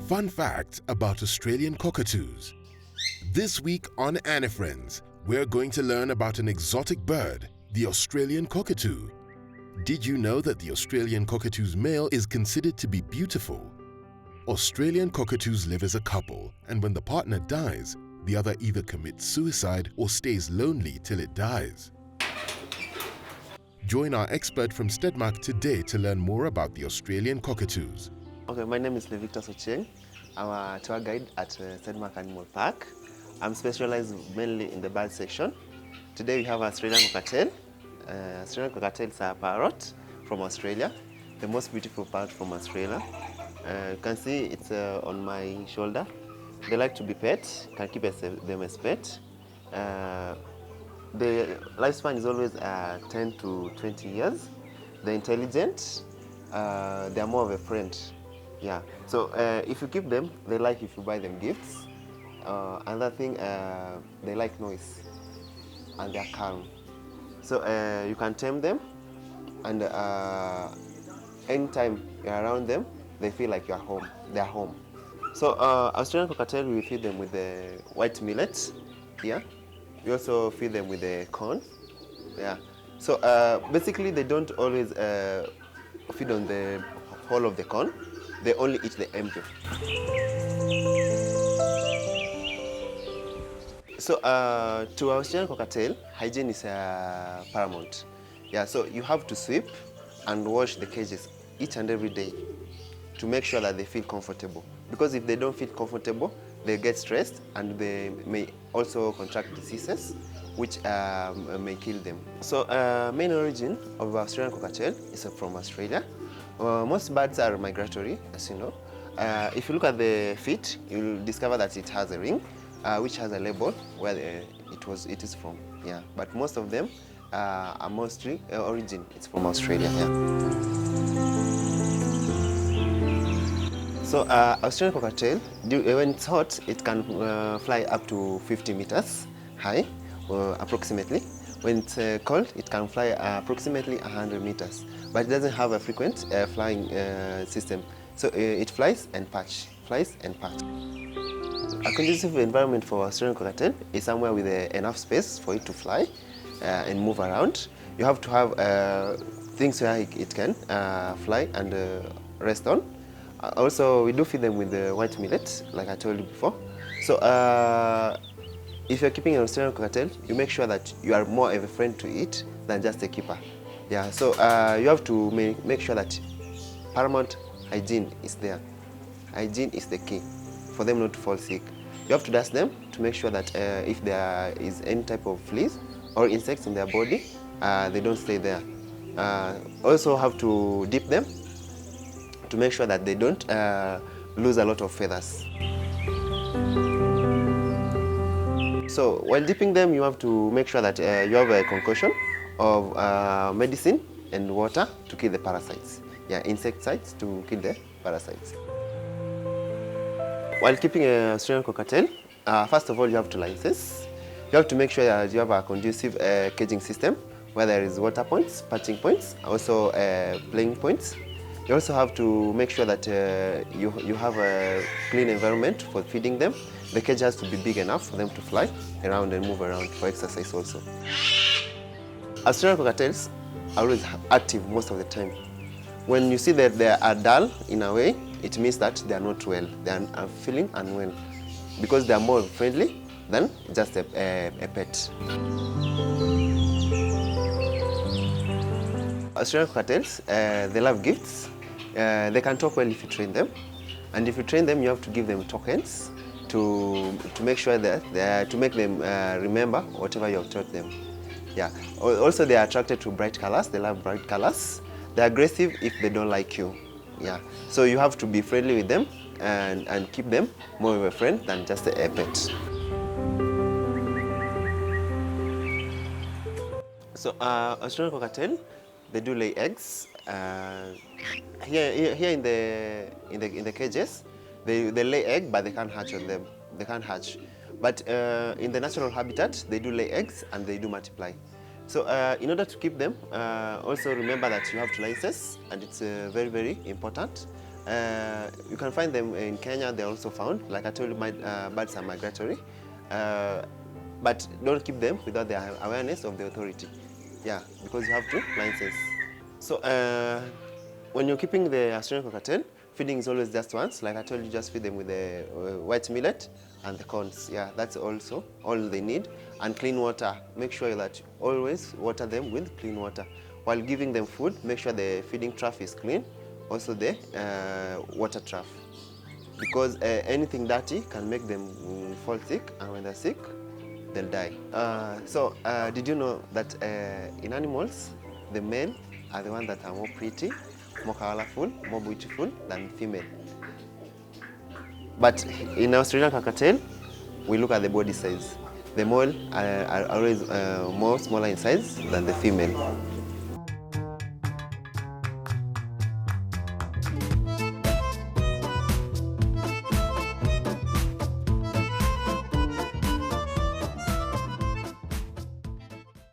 Fun fact about Australian cockatoos. This week on Anna Friends, we're going to learn about an exotic bird, the Australian cockatoo. Did you know that the Australian cockatoo's male is considered to be beautiful? Australian cockatoos live as a couple, and when the partner dies, the other either commits suicide or stays lonely till it dies. Join our expert from Stedmark today to learn more about the Australian cockatoos. Okay, my name is Victor Socheng. I'm a tour guide at Stedmark Animal Park. I'm specialized mainly in the bird section. Today we have Australian cockatiel. Australian cockatiel is a parrot from Australia, the most beautiful bird from Australia. You can see it's on my shoulder. They like to be pet, can keep them as pet. The lifespan is always 10 to 20 years. They're intelligent. They're more of a friend. Yeah. So if you keep them, they like if you buy them gifts. Another thing, they like noise, and they're calm. So you can tame them, and anytime you're around them, they feel like you're home. They're home. So Australian cockatiel, we feed them with the white millet. Yeah. We also feed them with the corn. Yeah. So basically, they don't always feed on the whole of the corn. They only eat the embryo. So to Australian cockatiel, hygiene is paramount. Yeah. So you have to sweep and wash the cages each and every day to make sure that they feel comfortable. Because if they don't feel comfortable, they get stressed and they may also contract diseases which may kill them. So main origin of Australian cockatiel is from Australia. Most birds are migratory, as you know. If you look at the feet, you'll discover that it has a ring which has a label where it is from. Yeah, but most of them are mostly origin. It's from Australia. Yeah. So Australian cockatiel, when it's hot, it can fly up to 50 meters high, approximately. When it's cold, it can fly approximately 100 meters. But it doesn't have a frequent flying system. So it flies and perch, flies and perch. A conducive environment for Australian cockatiel is somewhere with enough space for it to fly and move around. You have to have things where it can fly and rest on. Also, we do feed them with the white millet, like I told you before. So, if you're keeping an Australian cockatiel, you make sure that you are more of a friend to it than just a keeper. Yeah. So, you have to make sure that paramount hygiene is there. Hygiene is the key for them not to fall sick. You have to dust them to make sure that if there is any type of fleas or insects in their body, they don't stay there. Also, have to dip them to make sure that they don't lose a lot of feathers. So while dipping them, you have to make sure that you have a concoction of medicine and water to kill the parasites. Yeah, insecticides to kill the parasites. While keeping an Australian cockatiel, first of all, you have to license. You have to make sure that you have a conducive caging system where there is water points, patching points, also playing points. You also have to make sure that you have a clean environment for feeding them. The cage has to be big enough for them to fly around and move around for exercise also. Australian cockatiels are always active most of the time. When you see that they are dull in a way, it means that they are not well. They are feeling unwell because they are more friendly than just a pet. Australian cockatiels, they love gifts. They can talk well if you train them, and if you train them, you have to give them tokens to make sure that to make them remember whatever you have taught them. Yeah. Also, they are attracted to bright colors. They love bright colors. They are aggressive if they don't like you. Yeah. So you have to be friendly with them and keep them more of a friend than just a pet. So Australian cockatiel, they do lay eggs. Here in the cages, they lay egg, but they can't hatch on them. They can't hatch. But in the natural habitat, they do lay eggs and they do multiply. So in order to keep them, also remember that you have to license, and it's very, very important. You can find them in Kenya. They're also found. Like I told you, birds are migratory, but don't keep them without the awareness of the authority. Yeah, because you have to license. So when you're keeping the Australian cockatail, feeding is always just once. Like I told you, just feed them with the white millet and the corns. Yeah, that's also all they need. And clean water. Make sure that you always water them with clean water. While giving them food, make sure the feeding trough is clean. Also the water trough. Because anything dirty can make them fall sick, and when they're sick, they'll die. Did you know that in animals, the male are the ones that are more pretty, more colorful, more beautiful than female? But in Australian cockatail, we look at the body size. The male are always more smaller in size than the female.